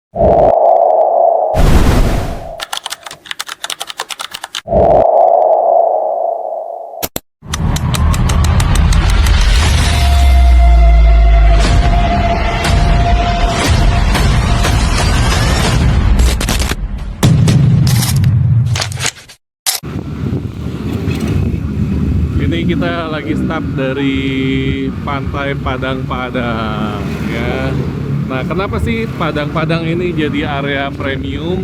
Ini kita lagi start dari Pantai Padang-Padang ya. Nah, kenapa sih Padang-Padang ini jadi area premium?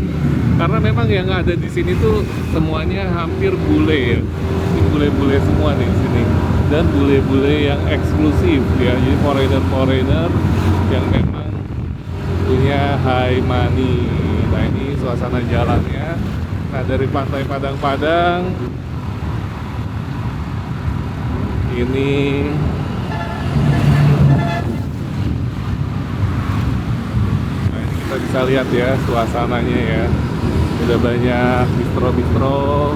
Karena memang yang ada di sini tuh semuanya hampir bule ya. Ini bule-bule semua nih di sini. Dan bule-bule yang eksklusif ya. Jadi foreigner-foreigner yang memang punya high money. Nah, ini suasana jalannya. Nah, dari Pantai Padang-Padang ini nah, ini kita bisa lihat ya suasananya ya, udah banyak bistro-bistro.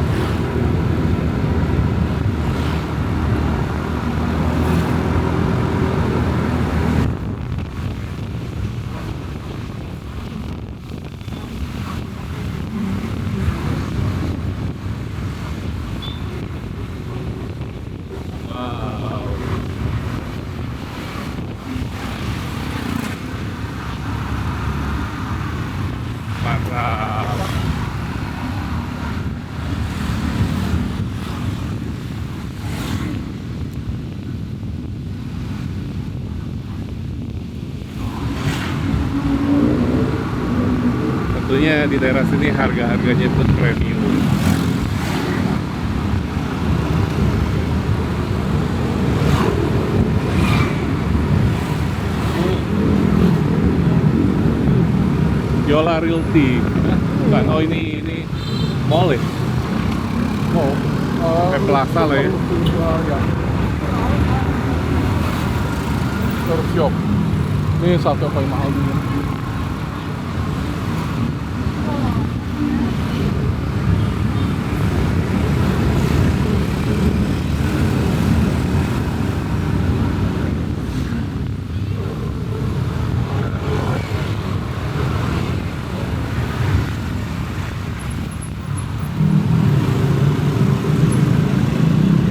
Mantap. Tentunya di daerah sini harga-harganya pun premium. Yola Realty. Bukan, oh ini mall ya? Oh, Kayak plaza lah ya. Ya. Surf shop. Ini satu yang paling mahal dunia.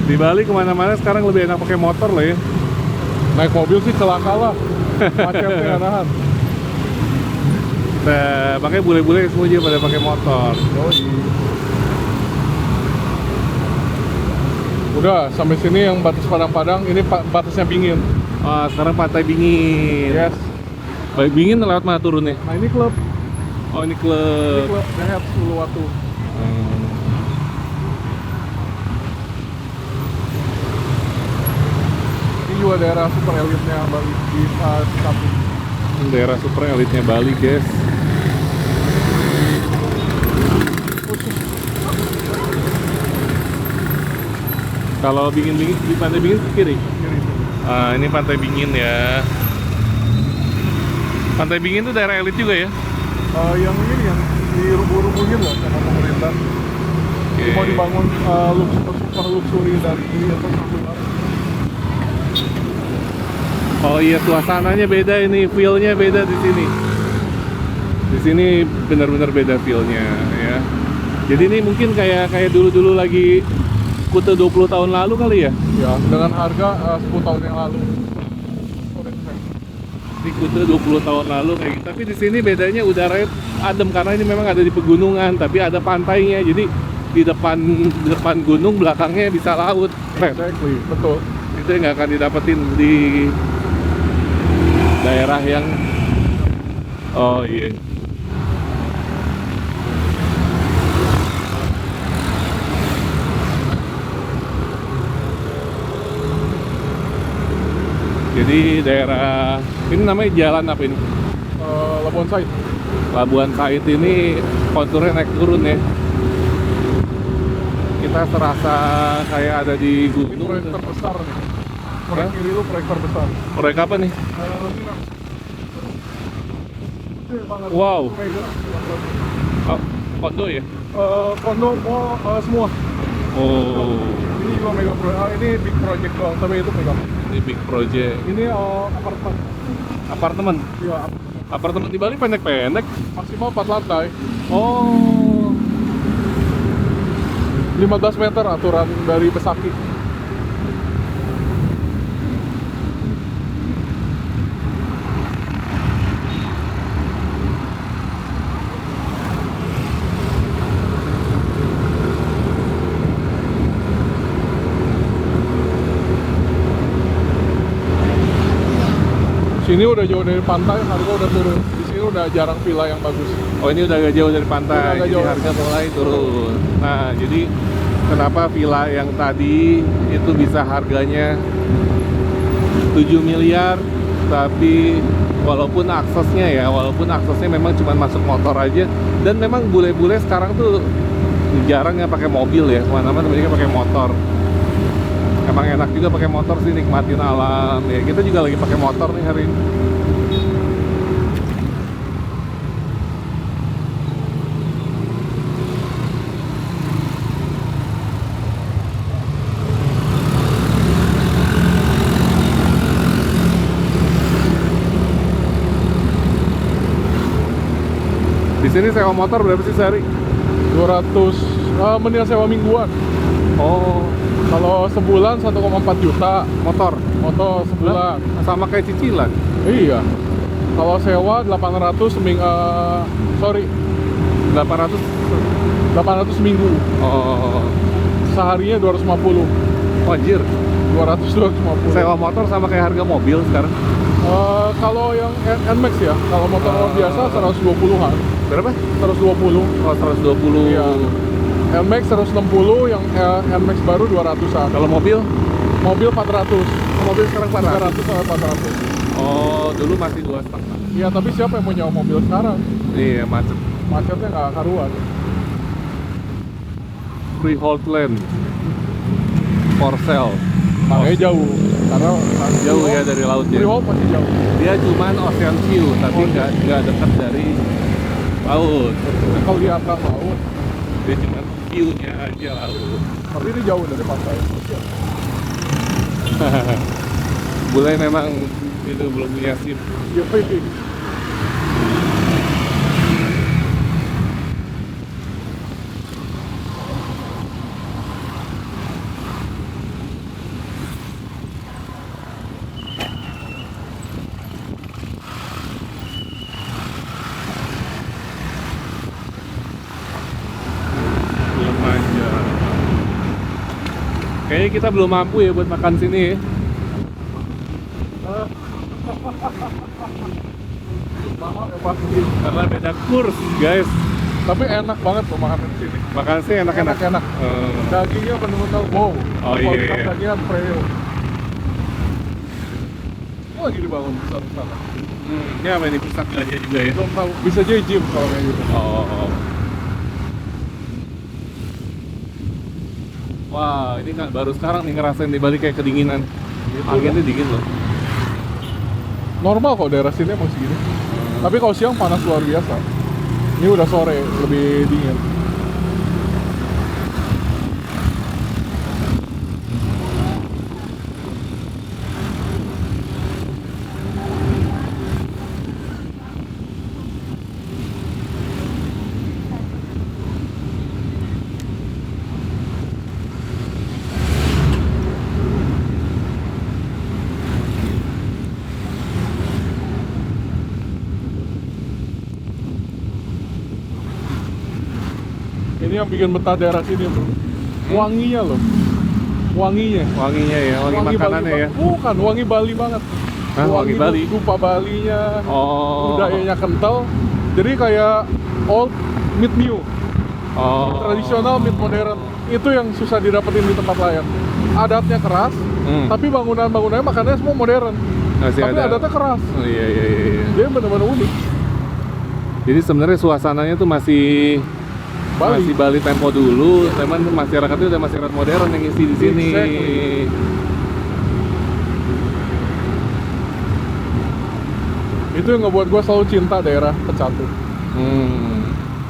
Di Bali kemana-mana sekarang lebih enak pakai motor lah ya. Naik mobil sih celaka lah. Macetnya nggak nahan. Nah, makanya bule-bule semua juga pada pakai motor. Udah sampai sini yang batas Padang-Padang, ini batasnya Bingin. Oh, sekarang Pantai Bingin. Yes. Baik, Bingin lewat mana turunnya? Nah ini klub. Oh, ini Ini klub. klub Rehat Uluwatu. Ini juga daerah super elitnya Bali di Cikapundung. Daerah super elitnya Bali, guys. Kalau Bingin-Bingin di Pantai Bingin ke kiri. Kiri. Ah, ini Pantai Bingin ya. Pantai Bingin itu daerah elit juga ya? Yang ini yang dirubuh-rubuhin loh sama pemerintah. Oke. Mau dibangun super luxury dari infrastruktur. Oh iya, suasananya beda ini, feel-nya beda di sini. Di sini benar-benar beda feel-nya ya. Jadi ini mungkin kayak dulu-dulu lagi Kuta 20 tahun lalu kali ya? Ya, dengan harga 10 tahun yang lalu. Di Kuta 20 tahun lalu kayak gitu. Tapi di sini bedanya udaranya adem karena ini memang ada di pegunungan, tapi ada pantainya. Jadi di depan gunung, belakangnya bisa laut. Exactly, betul. Itu yang nggak akan didapetin di daerah yang oh iya. Jadi daerah ini namanya jalan apa ini? Labuan Said. Labuan Said ini konturnya naik turun ya. Kita serasa kayak ada di Ini gunung. proyek terbesar nih. Proyek kiri lu proyek terbesar. Proyek apa nih? Wow. Oh, kondo ya? Kondo semua. Oh, Ini juga mega proyek. Ini big project doang, tapi itu mega. ini big project. Ini apartemen. Apartemen. Iya, apartemen. Apartemen di Bali pendek-pendek. Maksimal 4 lantai. Oh. 15 meter aturan dari Besaki. Sini udah jauh dari pantai, harga udah turun. Di sini udah jarang villa yang bagus. Oh, ini udah agak jauh dari pantai, Udah agak jadi jauh. harga mulai turun. Nah, jadi kenapa villa yang tadi itu bisa harganya 7 miliar, tapi walaupun aksesnya memang cuma masuk motor aja, dan memang bule-bule sekarang tuh jarang yang pakai mobil ya, kemana-mana mereka pakai motor. Emang enak juga pakai motor sih, nikmatin alam ya. Kita juga lagi pakai motor nih hari ini. Di sini sewa motor berapa sih sehari? 200, mendingan sewa mingguan. Oh, Kalau sebulan 1,4 juta motor. motor sebulan. Sama kayak cicilan. Iya. Kalau sewa 800 sorry, 800. 800 seminggu. Oh, Seharinya 250. anjir. 250. Sewa motor sama kayak harga mobil sekarang. Kalau yang NMAX ya, kalau motor biasa 120-an. Berapa? 120. Oh, 120. Iya. NMAX 160, yang NMAX baru 200-an. Kalau mobil? Mobil 400. Mobil sekarang 400. 300 sama 400. Oh, dulu masih 2,5. Iya, tapi siapa yang mau nyewa mobil sekarang? Iya, macet. Macetnya nggak karuan. Freehold land for sale. Makanya jauh. Karena Jauh ya dari laut ya. Freehold masih jauh. Dia cuman ocean view, tapi nggak dekat dari laut. Kalau di atas laut, Dia cuman view-nya aja laut. tapi ini jauh dari pantai. Bule memang itu belum punya SIM. Iya, ini. Belum aja. Kayaknya kita belum mampu ya buat makan sini ya. Mahal ya pasti. Karena beda kurs guys. Tapi enak banget tuh makanan di sini. Makan sih enak-enak. Enak-enak. Dagingnya benar-benar wow. Oh, iya, Kualitas iya. dagingnya premium. Oh, lagi dibangun satu sana. Ini apa ini, pusat belanja juga ya? Belum tahu, bisa jadi gym kalau kayak gitu. Oh. Wah, ini kan baru sekarang nih ngerasain di Bali kayak kedinginan. Anginnya dingin loh. Normal kok daerah sini emang segini. Tapi kalau siang panas luar biasa. Ini udah sore, lebih dingin. Ini yang bikin betah daerah sini bro. Wanginya loh. Wanginya. Wanginya ya, wangi makanannya Bali ya. Bukan, wangi Bali banget. Hah, wangi Bali? Dupa Balinya. Oh. Budayanya kental. Jadi kayak old meet new. Oh. Tradisional meet modern. Itu yang susah didapetin di tempat lain. Adatnya keras, tapi bangunan-bangunannya makanannya semua modern. Masih Tapi ada. adatnya keras. Oh, iya. Dia benar-benar unik. Jadi sebenarnya suasananya tuh masih Bali. Bali tempo dulu, teman masyarakatnya udah masyarakat modern yang isi di sini. Exactly. Itu yang ngebuat gue selalu cinta daerah Pecatu.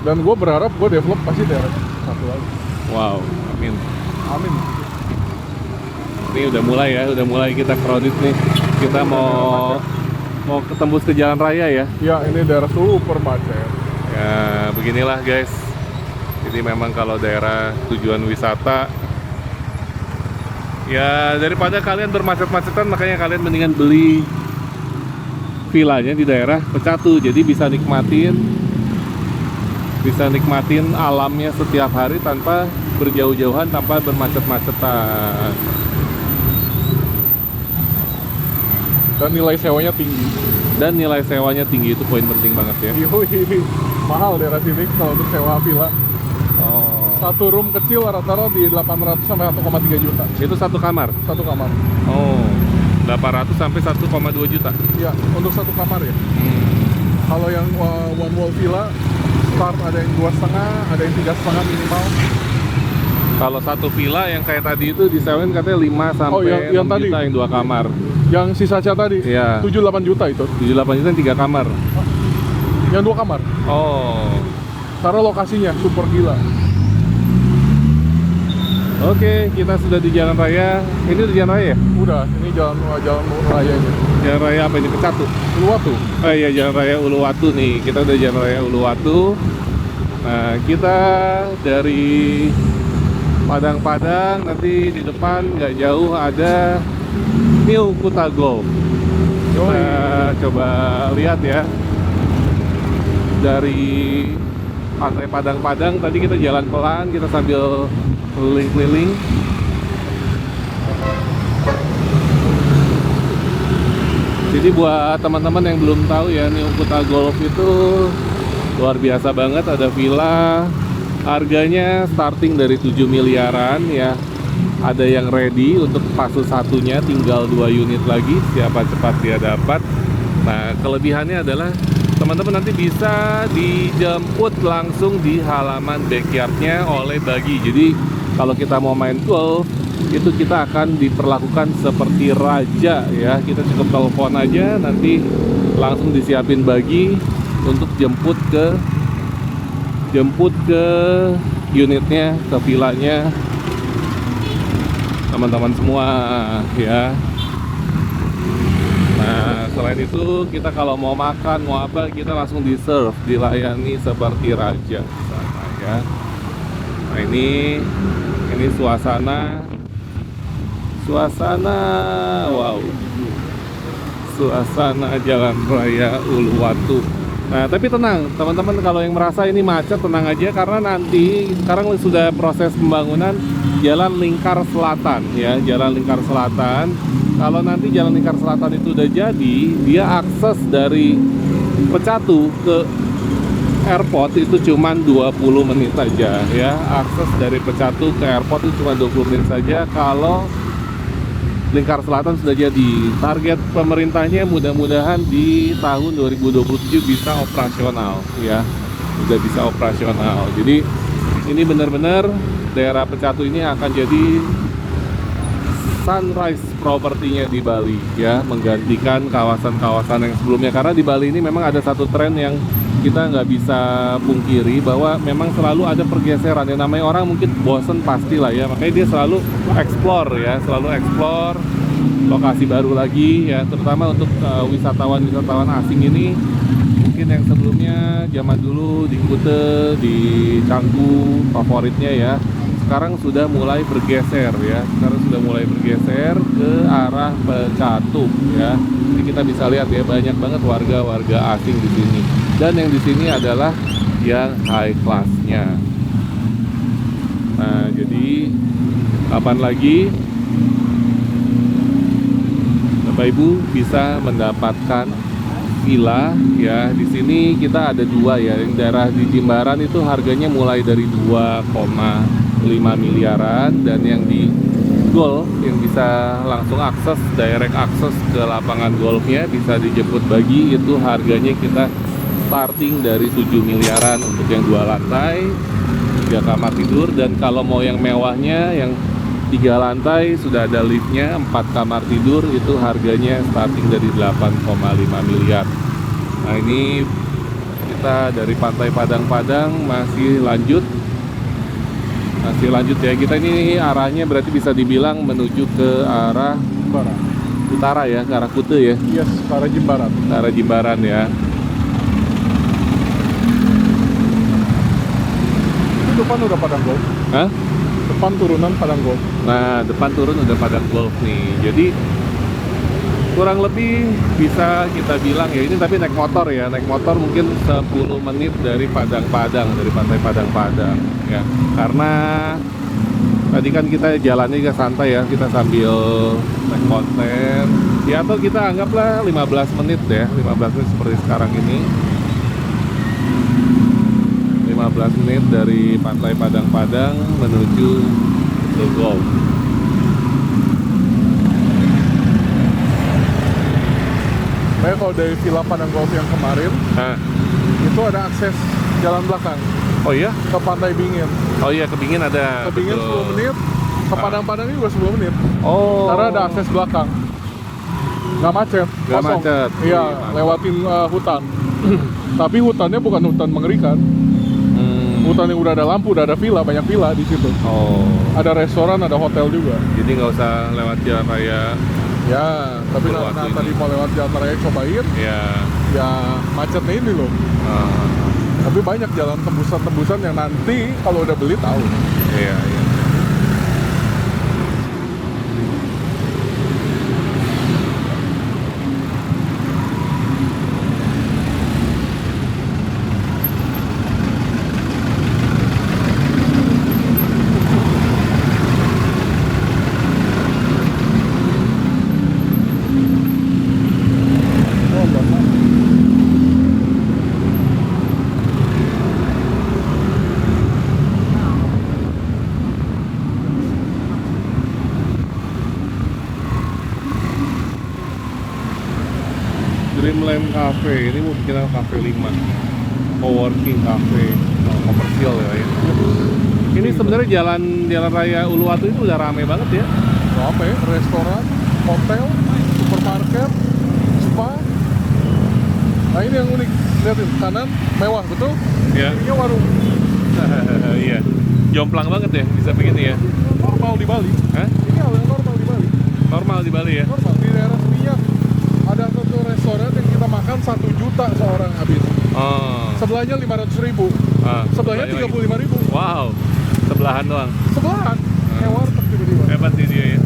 Dan gue berharap gue develop pasti daerah Pecatu lagi. Wow, amin. Amin. Ini udah mulai ya, udah mulai kita crowded nih. Kita mau mau ketembus ke jalan raya ya. Ya, ini daerah super macet. Ya beginilah guys. Jadi memang kalau daerah tujuan wisata, ya daripada kalian bermacet-macetan, makanya kalian mendingan beli villanya di daerah Pecatu. Jadi bisa nikmatin alamnya setiap hari tanpa berjauh-jauhan, tanpa bermacet-macetan. Dan nilai sewanya tinggi. Itu poin penting banget ya. Yoi, mahal daerah sini kalau untuk sewa villa. Oh, Satu room kecil rata-rata di 800 sampai 1,3 juta. itu satu kamar. Satu kamar. Oh, 800 sampai 1,2 juta. Ya, untuk satu kamar ya. Kalau yang one wall villa start ada yang 2,5, ada yang 3,5 minimal. Kalau satu villa yang kayak tadi itu disewain katanya 5 sampai yang 6 tadi. juta yang 2 kamar. Yang si Sacha tadi, Iya. 7-8 juta itu. 78 juta yang 3 kamar. Yang 2 kamar. Oh. Karena lokasinya super gila. Oke, kita sudah di jalan raya. Ini di jalan raya ya? Udah, ini jalan raya ini. Jalan raya apa ini? Pecatu. Uluwatu. Oh iya, jalan raya Uluwatu nih. Kita udah jalan raya Uluwatu. Nah, kita dari Padang-Padang, nanti di depan nggak jauh ada New Kuta Golf. Kita coba lihat ya. Dari pantai Padang-Padang tadi kita jalan pelan, kita sambil keliling-keliling. Jadi buat teman-teman yang belum tahu ya, New Kuta Golf itu luar biasa banget. Ada villa, harganya starting dari 7 miliaran ya. Ada yang ready untuk fase satunya, tinggal 2 unit lagi, siapa cepat dia dapat. Nah, kelebihannya adalah teman-teman nanti bisa dijemput langsung di halaman backyardnya oleh Bagi. Jadi kalau kita mau main golf, itu kita akan diperlakukan seperti raja ya. Kita cukup telepon aja, nanti langsung disiapin Bagi untuk jemput ke unitnya, ke villanya teman-teman semua ya. Nah, selain itu kita kalau mau makan, mau apa, kita langsung di-serve, dilayani seperti raja sana ya. Nah, ini suasana wow. Suasana Jalan Raya Uluwatu. Nah, tapi tenang teman-teman, kalau yang merasa ini macet tenang aja, karena nanti sekarang sudah proses pembangunan Jalan Lingkar Selatan ya, Jalan Lingkar Selatan. Kalau nanti Jalan Lingkar Selatan itu udah jadi, dia akses dari Pecatu ke airport itu cuma 20 menit saja ya. Akses dari Pecatu ke airport itu cuma 20 menit saja kalau Lingkar Selatan sudah jadi. Target pemerintahnya mudah-mudahan di tahun 2027 bisa operasional ya. Sudah bisa operasional. Jadi ini benar-benar daerah Pecatu ini akan jadi sunrise propertinya di Bali ya, menggantikan kawasan-kawasan yang sebelumnya. Karena di Bali ini memang ada satu tren yang kita nggak bisa pungkiri, bahwa memang selalu ada pergeseran. Yang namanya orang mungkin bosen pastilah ya, makanya dia selalu explore ya, selalu explore lokasi baru lagi ya, terutama untuk wisatawan-wisatawan asing ini. Mungkin yang sebelumnya zaman dulu di Kute, di Canggu favoritnya ya, sekarang sudah mulai bergeser ya, ke arah Pecatu ya. Jadi kita bisa lihat ya, banyak banget warga asing di sini. Dan yang di sini adalah yang high class-nya. Nah, jadi kapan lagi Bapak Ibu bisa mendapatkan villa ya. Di sini kita ada 2 ya. Yang daerah di Jimbaran itu harganya mulai dari 2,5 miliaran, dan yang di golf yang bisa langsung akses, direct akses ke lapangan golfnya, bisa dijemput Bagi, itu harganya kita starting dari 7 miliaran untuk yang 2 lantai 3 kamar tidur. Dan kalau mau yang mewahnya, yang 3 lantai sudah ada liftnya, 4 kamar tidur, itu harganya starting dari 8,5 miliar. Nah, ini kita dari Pantai Padang-Padang masih lanjut ya. Kita ini arahnya berarti bisa dibilang menuju ke arah utara ya, ke arah Kute ya, Yes, ke arah Jimbaran. ke arah Jimbaran ya. Itu depan udah padang golf. Hah? Depan turunan padang golf. Nah, depan turun udah padang golf nih. Jadi kurang lebih bisa kita bilang ya, ini tapi naik motor ya. Naik motor mungkin 10 menit dari Padang-Padang, dari pantai Padang-Padang ya. Karena tadi kan kita jalannya juga santai ya, kita sambil naik konten. Ya atau kita anggaplah 15 menit ya, 15 menit seperti sekarang ini. 15 menit dari pantai Padang-Padang menuju ke golf. Kayak kalau dari Villa Padang Golf yang kemarin, Nah, itu ada akses jalan belakang oh iya? ke Pantai Bingin. Oh iya, ke Bingin ada. Ke Bingin betul. 10 menit, ke Padang-Padang juga 10 menit. Oh. Karena ada akses belakang. Nggak macet, Nggak kosong. macet. Iya, Mantap. lewatin hutan. Tapi hutannya bukan hutan mengerikan. Hutan yang udah ada lampu, udah ada villa, banyak villa di situ. Oh. Ada restoran, ada hotel juga. Jadi nggak usah lewat jalan raya. Ya, tapi Lewat karena ini. tadi mau lewat jalan raya cobain, Ya. ya macetnya ini loh. Ah, Tapi banyak jalan tembusan-tembusan yang nanti kalau udah beli tahu. iya, iya. Oh, Bapak. Dreamland Cafe ini mau bikin apa? Cafe 5 co-working cafe komersial ya. Ini sebenarnya jalan raya Uluwatu itu udah rame banget ya. Apa ya? Restoran, hotel, supermarket, spa. Nah ini yang unik. Lihatin, kanan mewah, betul? Ya. Kirinya warung. Iya. Jomplang banget ya bisa begini ya. Normal di Bali. Hah? Ini hal yang normal di Bali. Normal di Bali ya. Normal, di daerah Seminyak. Ada satu restoran yang kita makan 1 juta seorang habis. Oh. Sebelahnya 500.000. Ah, Sebelahnya lagi. 35.000. Wow. Sebelahan doang. Sebelahan. Kayak warteg tiba-tiba. Hebat sih dia ya.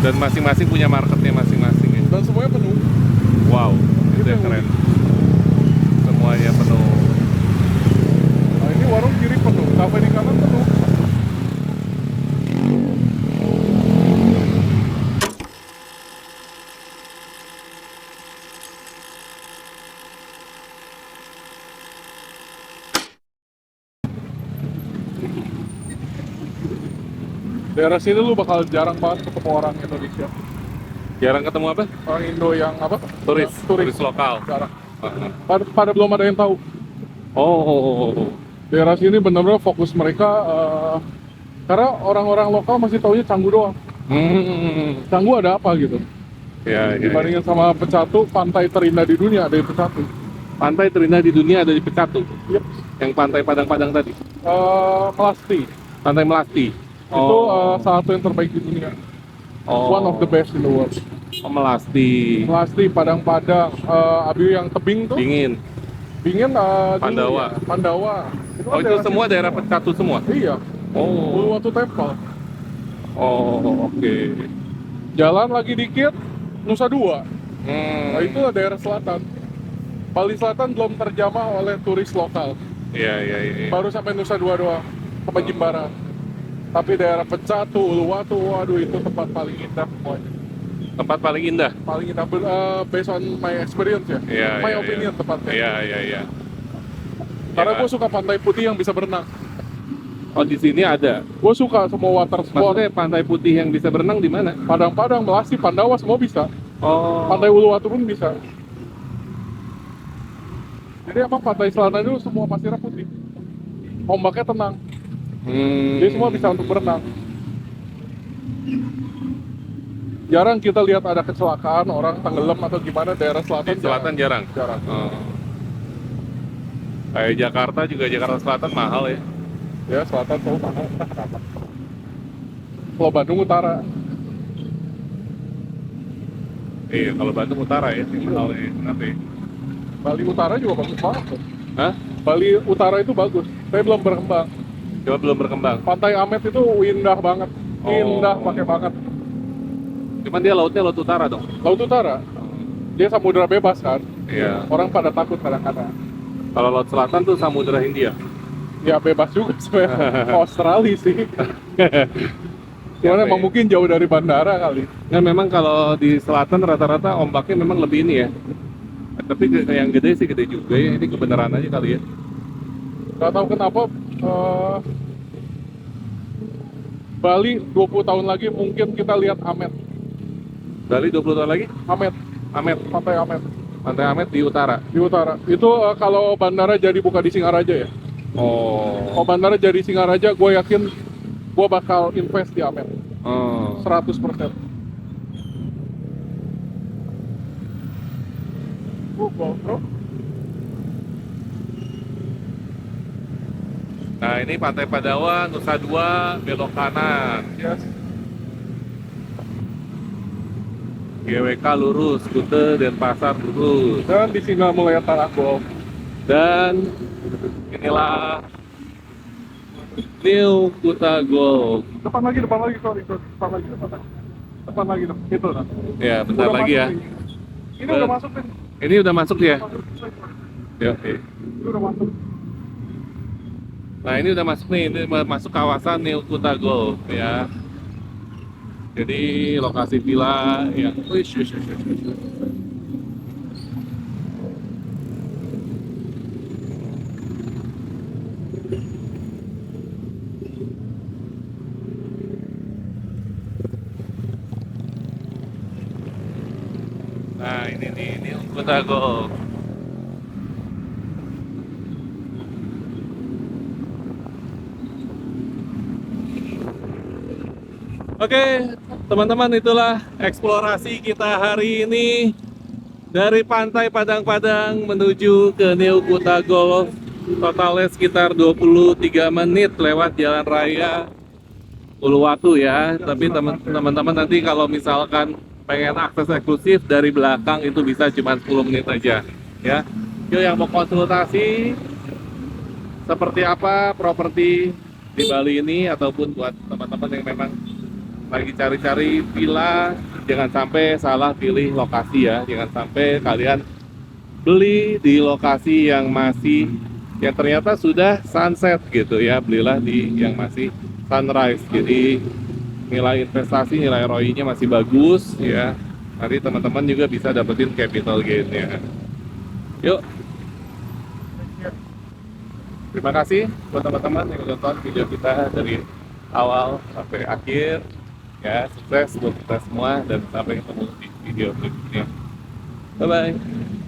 Dan masing-masing punya marketnya masing-masing ya. Dan semuanya penuh. Wow, itu Itu yang yang keren. Semuanya penuh. Nah ini warung kiri penuh, kafe di kanan penuh. Daerah sini lu bakal jarang banget ketemu orang Indonesia. Jarang ketemu apa? Orang Indo yang apa? Turis, Ya, turis lokal. Jarang. Ah. Pada belum ada yang tahu. Oh. Daerah sini benar-benar fokus mereka karena orang-orang lokal masih taunya Canggu doang. Canggu ada apa gitu? Ya. Dibandingin sama Pecatu, pantai terindah di dunia ada di Pecatu. Pantai terindah di dunia ada di Pecatu. Yep. Yang pantai Padang-Padang tadi. Melasti. Pantai Melasti. Itu salah satu yang terbaik di dunia. One of the best in the world. Melasti. Melasti, Padang-Padang, Abiu yang tebing tuh. Dingin. Bingin dulu Pandawa. ya, Pandawa. Oh itu semua sini. daerah Pecatu semua? Iya. Oh. Uluwatu Temple. Oh, oke. Jalan lagi dikit, Nusa Dua. Hmm. Nah itulah daerah selatan. Bali Selatan belum terjamah oleh turis lokal. Iya. Baru sampai Nusa Dua doang, sampai Jimbaran. Tapi daerah Pecatu, Uluwatu, waduh itu tempat paling indah semuanya. Tempat paling indah. Paling indah, based on my experience ya. Iya. My opinion tepatnya. Iya. Karena Ya. gue suka pantai putih yang bisa berenang. Oh di sini ada. Gue suka semua water sport. Maksudnya pantai putih yang bisa berenang di mana? Padang-Padang, Melasti, Pandawa semua bisa. Oh. Pantai Uluwatu pun bisa. Jadi emang pantai selatan itu semua pasirnya putih. Ombaknya tenang. Jadi semua bisa untuk berenang. Jarang kita lihat ada kecelakaan orang tenggelam atau gimana daerah selatan. Di selatan jarang. Jarang. Oh. Kayak Jakarta juga, Jakarta Selatan mahal ya. Ya selatan tuh mahal. Kalau Bandung Utara. Iya, kalau Bandung Utara ya, yang mahal ya nanti. Bali Utara juga bagus banget tuh. Hah? Bali Utara itu bagus, tapi belum berkembang. Coba belum berkembang. Pantai Amet itu indah banget, indah pakai banget. Cuman dia lautnya laut utara dong. Laut Utara, dia samudra bebas kan, Iya. orang pada takut kadang-kadang. Kalau laut selatan tuh Samudra Hindia. Ya bebas juga sebenarnya, Australia sih. Karena emang Iya. mungkin jauh dari bandara kali. Nah memang kalau di selatan rata-rata ombaknya memang lebih ini ya. Tapi yang gede sih gede juga ya. Ini kebenaran aja kali ya. Gak tahu kenapa Bali 20 tahun lagi mungkin kita lihat Amet. Bali 20 tahun lagi, Amet, Amet. Pantai Amet Pantai Amet di utara. di utara. Itu kalau bandara jadi buka di Singaraja ya. Oh. Kalau bandara jadi Singaraja, gue yakin gue bakal invest di Amet Oh. 100%. Bro. Nah ini Pantai Padawan, Nusa Dua, belok kanan. Yes. GWK lurus, Kute, Denpasar lurus. Dan di sini mulai tanah golf. Dan inilah New Kuta Golf. Depan lagi, sorry. Depan lagi. Depan lagi, itu nah. Ya, bentar Udah lagi masuk ya. nih. Ini udah masuk nih. Ini udah masuk ya? Ya, Ini udah masuk. Nah, ini udah masuk nih. Ini masuk kawasan New Kuta Golf ya. Jadi lokasi villa yang wish. Nah, ini nih, New Kuta Golf. Oke, teman-teman, itulah eksplorasi kita hari ini dari Pantai Padang-Padang menuju ke New Kuta Golf. Totalnya sekitar 23 menit lewat jalan raya Uluwatu ya. Tapi teman-teman nanti kalau misalkan pengen akses eksklusif dari belakang itu bisa cuma 10 menit aja ya. Yuk yang mau konsultasi seperti apa properti di Bali ini ataupun buat teman-teman yang memang lagi cari-cari villa, jangan sampai salah pilih lokasi ya. Jangan sampai kalian beli di lokasi yang ternyata sudah sunset gitu ya. Belilah di yang masih sunrise. Jadi nilai investasi, nilai ROI-nya masih bagus ya. Nanti teman-teman juga bisa dapetin capital gain-nya. Yuk. Terima kasih buat teman-teman yang udah nonton video kita dari awal sampai akhir. Ya, sukses buat kita semua dan sampai ketemu di video berikutnya. Bye-bye.